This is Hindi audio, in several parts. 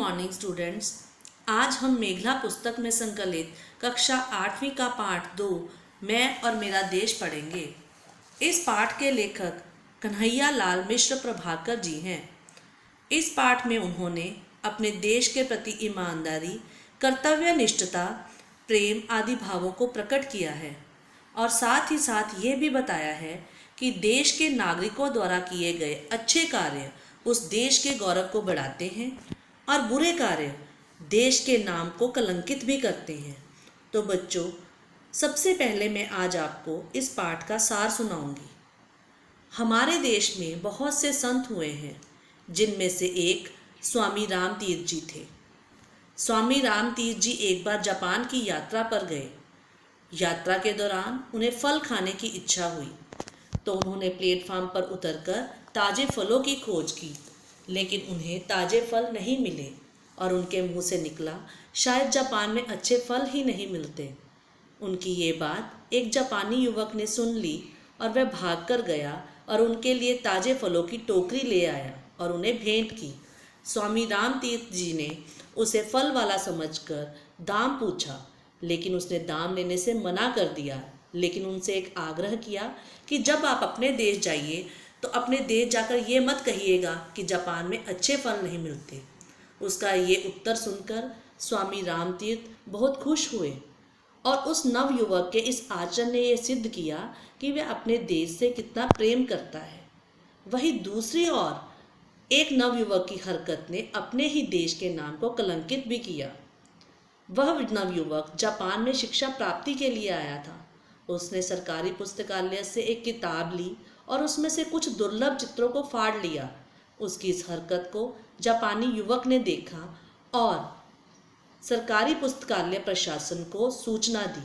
Morning students. आज हम मेघला पुस्तक में संकलित कक्षा 8वीं का पाठ 2 मैं और मेरा देश पढ़ेंगे। इस पाठ के लेखक कन्हैया लाल मिश्र प्रभाकर जी हैं। इस पाठ में उन्होंने अपने देश के प्रति ईमानदारी, कर्तव्यनिष्ठता, प्रेम आदि भावों को प्रकट किया है और साथ ही साथ ये भी बताया है कि देश के नागरिकों द्वारा किए गए अच्छे कार्य उस देश के गौरव को बढ़ाते हैं और बुरे कार्य देश के नाम को कलंकित भी करते हैं। तो बच्चों, सबसे पहले मैं आज आपको इस पाठ का सार सुनाऊंगी। हमारे देश में बहुत से संत हुए हैं, जिनमें से एक स्वामी रामतीर्थ जी थे। स्वामी रामतीर्थ जी एक बार जापान की यात्रा पर गए। यात्रा के दौरान उन्हें फल खाने की इच्छा हुई, तो उन्होंने प्लेटफार्म पर उतरकर ताजे फलों की खोज की, लेकिन उन्हें ताजे फल नहीं मिले और उनके मुंह से निकला, शायद जापान में अच्छे फल ही नहीं मिलते। उनकी ये बात एक जापानी युवक ने सुन ली और वह भागकर गया और उनके लिए ताजे फलों की टोकरी ले आया और उन्हें भेंट की। स्वामी रामतीर्थ जी ने उसे फल वाला समझकर दाम पूछा, लेकिन उसने दाम लेने से मना कर दिया, लेकिन उनसे एक आग्रह किया कि जब आप अपने देश जाइए तो अपने देश जाकर ये मत कहिएगा कि जापान में अच्छे फल नहीं मिलते। उसका ये उत्तर सुनकर स्वामी रामतीर्थ बहुत खुश हुए और उस नव युवक के इस आचरण ने यह सिद्ध किया कि वह अपने देश से कितना प्रेम करता है। वहीं दूसरी ओर एक नव युवक की हरकत ने अपने ही देश के नाम को कलंकित भी किया। वह नव युवक जापान में शिक्षा प्राप्ति के लिए आया था। उसने सरकारी पुस्तकालय से एक किताब ली और उसमें से कुछ दुर्लभ चित्रों को फाड़ लिया। उसकी इस हरकत को जापानी युवक ने देखा और सरकारी पुस्तकालय प्रशासन को सूचना दी।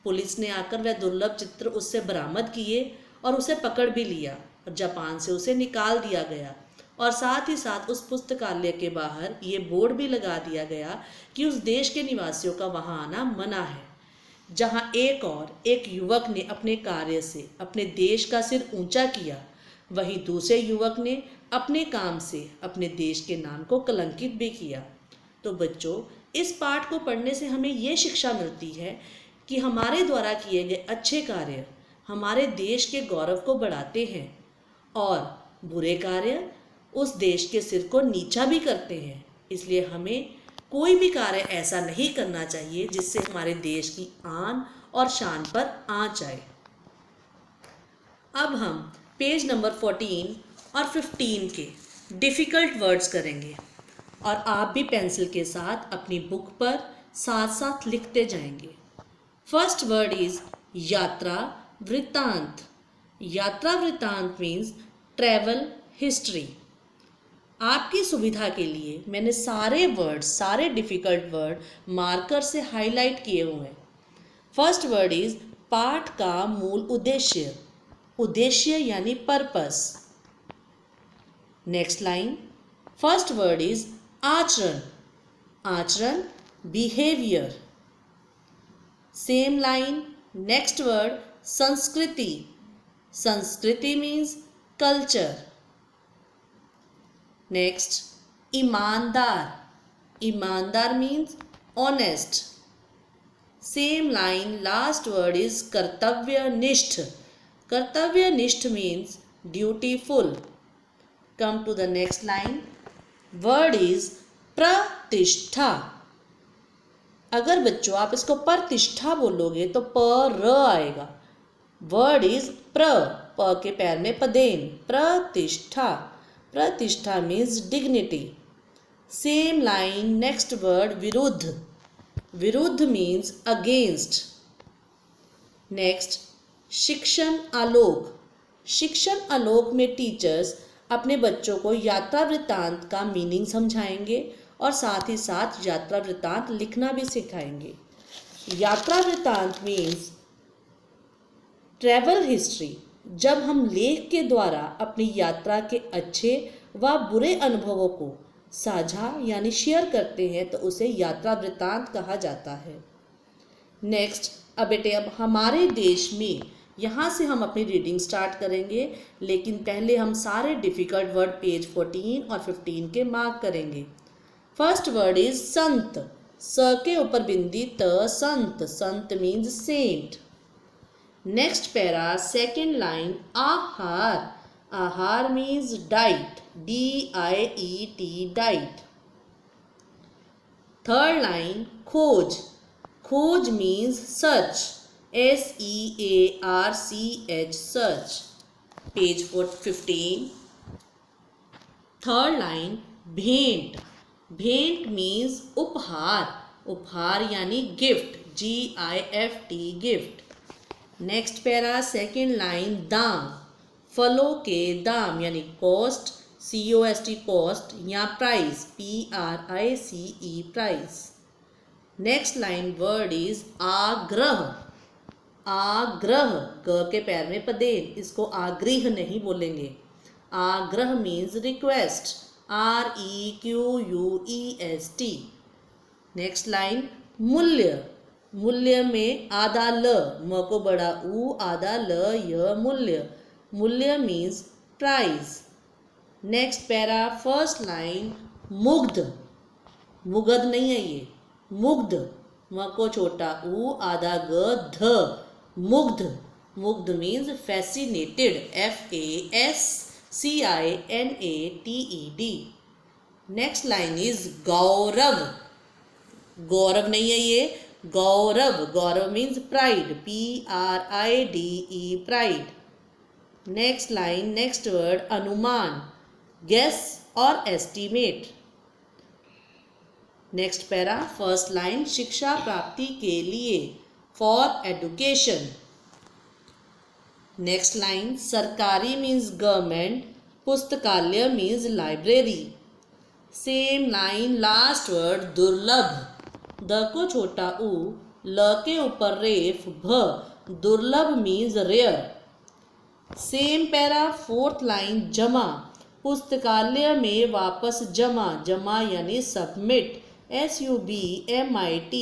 पुलिस ने आकर वह दुर्लभ चित्र उससे बरामद किए और उसे पकड़ भी लिया और जापान से उसे निकाल दिया गया। और साथ ही साथ उस पुस्तकालय के बाहर ये बोर्ड भी लगा दिया गया कि उस देश के निवासियों का वहाँ आना मना है। जहाँ एक युवक ने अपने कार्य से अपने देश का सिर ऊंचा किया, वहीं दूसरे युवक ने अपने काम से अपने देश के नाम को कलंकित भी किया। तो बच्चों, इस पाठ को पढ़ने से हमें ये शिक्षा मिलती है कि हमारे द्वारा किए गए अच्छे कार्य हमारे देश के गौरव को बढ़ाते हैं और बुरे कार्य उस देश के सिर को नीचा भी करते हैं। इसलिए हमें कोई भी कार्य ऐसा नहीं करना चाहिए जिससे हमारे देश की आन और शान पर आंच आए। अब हम पेज नंबर 14 और 15 के डिफ़िकल्ट वर्ड्स करेंगे और आप भी पेंसिल के साथ अपनी बुक पर साथ साथ लिखते जाएंगे। फर्स्ट वर्ड इज यात्रा वृत्तांत। यात्रा वृत्तांत मीन्स ट्रैवल हिस्ट्री। आपकी सुविधा के लिए मैंने सारे डिफ़िकल्ट वर्ड मार्कर से हाईलाइट किए हुए हैं। फर्स्ट वर्ड इज पाठ का मूल उद्देश्य। उद्देश्य यानी purpose. Next line, first word is आचरण। आचरण behaviour. Same line, next word संस्कृति। संस्कृति मीन्स कल्चर। नेक्स्ट ईमानदार। ईमानदार means honest. Same line, last word is कर्तव्यनिष्ठ। कर्तव्यनिष्ठ means dutiful. Come to the next line, word is प्रतिष्ठा। अगर बच्चों आप इसको प्रतिष्ठा बोलोगे तो र आएगा। वर्ड इज प के पैर में पदेन, प्रतिष्ठा। प्रतिष्ठा means dignity. Same line, next word विरुद्ध। विरुद्ध मीन्स अगेंस्ट। नेक्स्ट शिक्षण आलोक। शिक्षण आलोक में टीचर्स अपने बच्चों को यात्रा वृत्तांत का मीनिंग समझाएंगे और साथ ही साथ यात्रा वृत्तांत लिखना भी सिखाएंगे। यात्रा वृत्तांत मीन्स ट्रैवल हिस्ट्री। जब हम लेख के द्वारा अपनी यात्रा के अच्छे व बुरे अनुभवों को साझा यानी शेयर करते हैं तो उसे यात्रा वृत्तांत कहा जाता है। नेक्स्ट, अब हमारे देश में यहाँ से हम अपनी रीडिंग स्टार्ट करेंगे, लेकिन पहले हम सारे डिफ़िकल्ट वर्ड पेज 14 और 15 के मार्क करेंगे। फर्स्ट वर्ड इज संत, स के ऊपर बिंदी त, संत, संत means saint. Next para second line आहार, आहार means diet, DIET diet. Third line खोज, खोज means search, SEARCH search. Page 15। Third line भेंट, भेंट मीन्स उपहार, उपहार यानी gift, GIFT gift. Next para second line दाम, फलों के दाम यानी कॉस्ट, COST कॉस्ट, या price, PRICE price. Next line word is आग्रह, आग्रह, ग के पैर में पदेन, इसको आग्रह नहीं बोलेंगे। आग्रह means request, REQUEST। Next line मूल्य, मूल्य में आधा ल, म को बड़ा ऊ, आधा ल य, मूल्य, मूल्य means price. Next para first line मुग्ध, मुग्ध नहीं है ये, मुग्ध, म को छोटा ऊ, आधा ग, ध, मुग्ध, मुग्ध means fascinated, FASCINATED। Next line is गौरव, गौरव नहीं है ये, गौरव, गौरव means pride, PRIDE pride. Next line next word अनुमान, गेस और estimate. Next para first line शिक्षा प्राप्ति के लिए, फॉर एडुकेशन। नेक्स्ट लाइन सरकारी मीन्स गवर्नमेंट, पुस्तकालय means library. Same line last word दुर्लभ, द को छोटा ऊ, ल के ऊपर रेफ, भ, दुर्लभ means rare. Same para fourth line जमा, पुस्तकालय में वापस जमा, जमा यानी submit, SUBMIT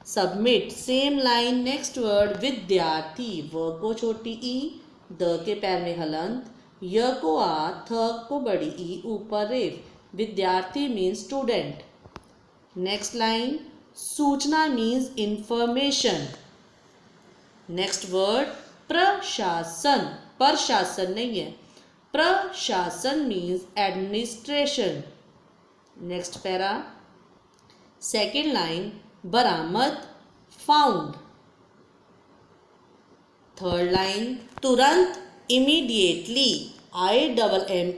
submit. Same line next word विद्यार्थी, व को छोटी ई, द के पैर में हलंत, य को आ, थ को बड़ी ई, ऊपर रेफ, विद्यार्थी मीन्स स्टूडेंट। नेक्स्ट लाइन सूचना मीन्स इंफॉर्मेशन। नेक्स्ट वर्ड प्रशासन, प्रशासन नहीं है, प्रशासन means administration. Next para second line बरामद, फाउंड। थर्ड लाइन तुरंत, immediately, IMMEDIATELY।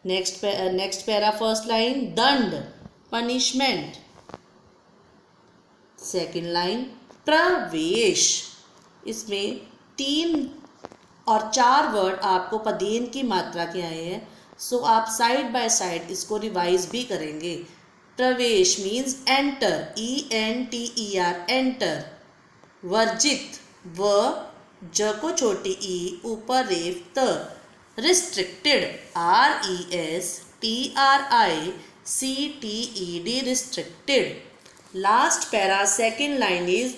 Next para first line दंड, पनिशमेंट। सेकेंड लाइन प्रवेश, इसमें 3 और 4 वर्ड आपको पदेन की मात्रा के आए हैं, सो आप साइड बाय साइड इसको रिवाइज भी करेंगे। प्रवेश मीन्स एंटर, ENTER एंटर। वर्जित, व, ज को छोटी ई, ऊपर रेफ, त। Restricted, RESTRICTED restricted. Last para second line is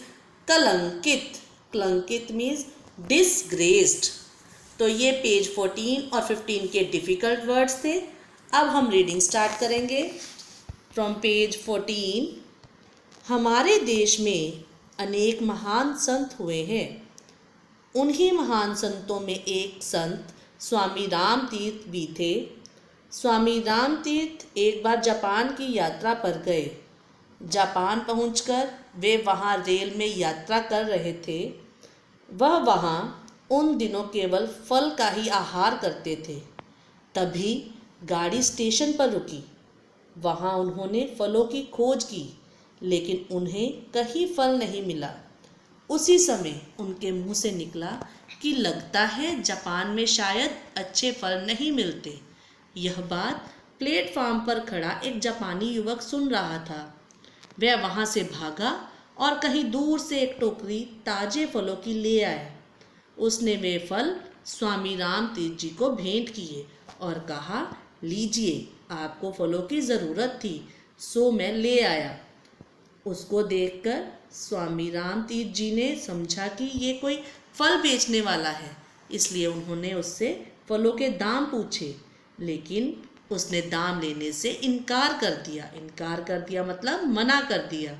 कलंकित, कलंकित मीन्स डिसग्रेस्ड। तो ये पेज 14 और 15 के डिफ़िकल्ट वर्ड्स थे। अब हम रीडिंग स्टार्ट करेंगे फ्रॉम पेज 14। हमारे देश में अनेक महान संत हुए हैं। उन्हीं महान संतों में एक संत स्वामी राम तीर्थ भी थे। स्वामी राम तीर्थ एक बार जापान की यात्रा पर गए। जापान पहुंचकर वे वहां रेल में यात्रा कर रहे थे। वह वहां उन दिनों केवल फल का ही आहार करते थे। तभी गाड़ी स्टेशन पर रुकी। वहां उन्होंने फलों की खोज की, लेकिन उन्हें कहीं फल नहीं मिला। उसी समय उनके मुंह से निकला कि लगता है जापान में शायद अच्छे फल नहीं मिलते। यह बात प्लेटफॉर्म पर खड़ा एक जापानी युवक सुन रहा था। वह वहां से भागा और कहीं दूर से एक टोकरी ताजे फलों की ले आया। उसने वे फल स्वामी राम तीर्थ जी को भेंट किए और कहा, लीजिए, आपको फलों की ज़रूरत थी, सो मैं ले आया। उसको देखकर स्वामी राम तीर्थ जी ने समझा कि ये कोई फल बेचने वाला है, इसलिए उन्होंने उससे फलों के दाम पूछे, लेकिन उसने दाम लेने से इनकार कर दिया। इनकार कर दिया मतलब मना कर दिया।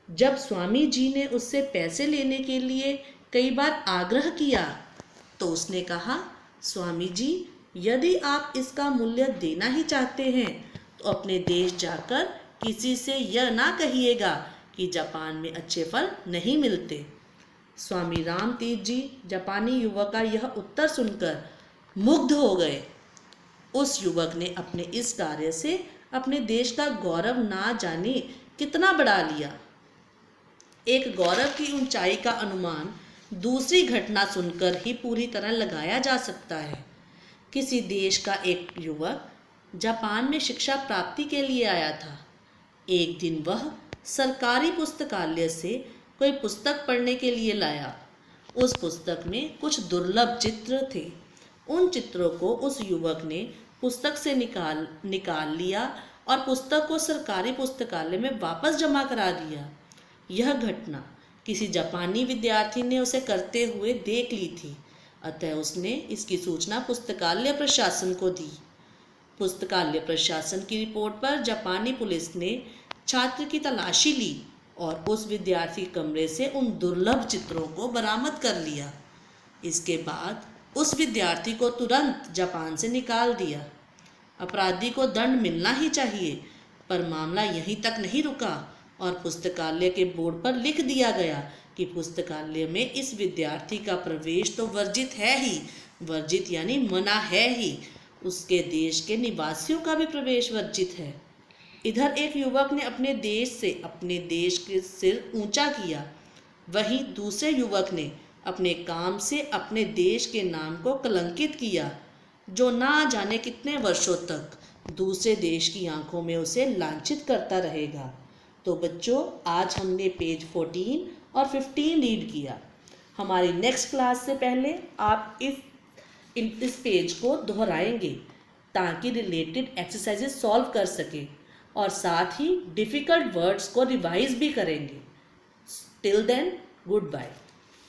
जब स्वामी जी ने उससे पैसे लेने के लिए कई बार आग्रह किया तो उसने कहा, स्वामी जी, यदि आप इसका मूल्य देना ही चाहते हैं तो अपने देश जाकर किसी से यह ना कहिएगा कि जापान में अच्छे फल नहीं मिलते। स्वामी रामतीर्थ जी जापानी युवक का यह उत्तर सुनकर मुग्ध हो गए। उस युवक ने अपने इस कार्य से अपने देश का गौरव ना जाने कितना बढ़ा लिया। एक गौरव की ऊंचाई का अनुमान दूसरी घटना सुनकर ही पूरी तरह लगाया जा सकता है। किसी देश का एक युवक जापान में शिक्षा प्राप्ति के लिए आया था। एक दिन वह सरकारी पुस्तकालय से कोई पुस्तक पढ़ने के लिए लाया। उस पुस्तक में कुछ दुर्लभ चित्र थे। उन चित्रों को उस युवक ने पुस्तक से निकाल लिया और पुस्तक को सरकारी पुस्तकालय में वापस जमा करा दिया। यह घटना किसी जापानी विद्यार्थी ने उसे करते हुए देख ली थी, अतः उसने इसकी सूचना पुस्तकालय प्रशासन को दी। पुस्तकालय प्रशासन की रिपोर्ट पर जापानी पुलिस ने छात्र की तलाशी ली और उस विद्यार्थी कमरे से उन दुर्लभ चित्रों को बरामद कर लिया। इसके बाद उस विद्यार्थी को तुरंत जापान से निकाल दिया। अपराधी को दंड मिलना ही चाहिए, पर मामला यहीं तक नहीं रुका और पुस्तकालय के बोर्ड पर लिख दिया गया कि पुस्तकालय में इस विद्यार्थी का प्रवेश तो वर्जित है ही, वर्जित यानी मना है ही, उसके देश के निवासियों का भी प्रवेश वर्जित है। इधर एक युवक ने अपने देश के सिर ऊंचा किया, वहीं दूसरे युवक ने अपने काम से अपने देश के नाम को कलंकित किया, जो ना जाने कितने वर्षों तक दूसरे देश की आंखों में उसे लांछित करता रहेगा। तो बच्चों, आज हमने पेज 14 और 15 रीड किया। हमारी नेक्स्ट क्लास से पहले आप इस पेज को दोहराएंगे ताकि रिलेटेड एक्सरसाइजेस सॉल्व कर सकें और साथ ही डिफ़िकल्ट वर्ड्स को रिवाइज भी करेंगे। Till then, good bye.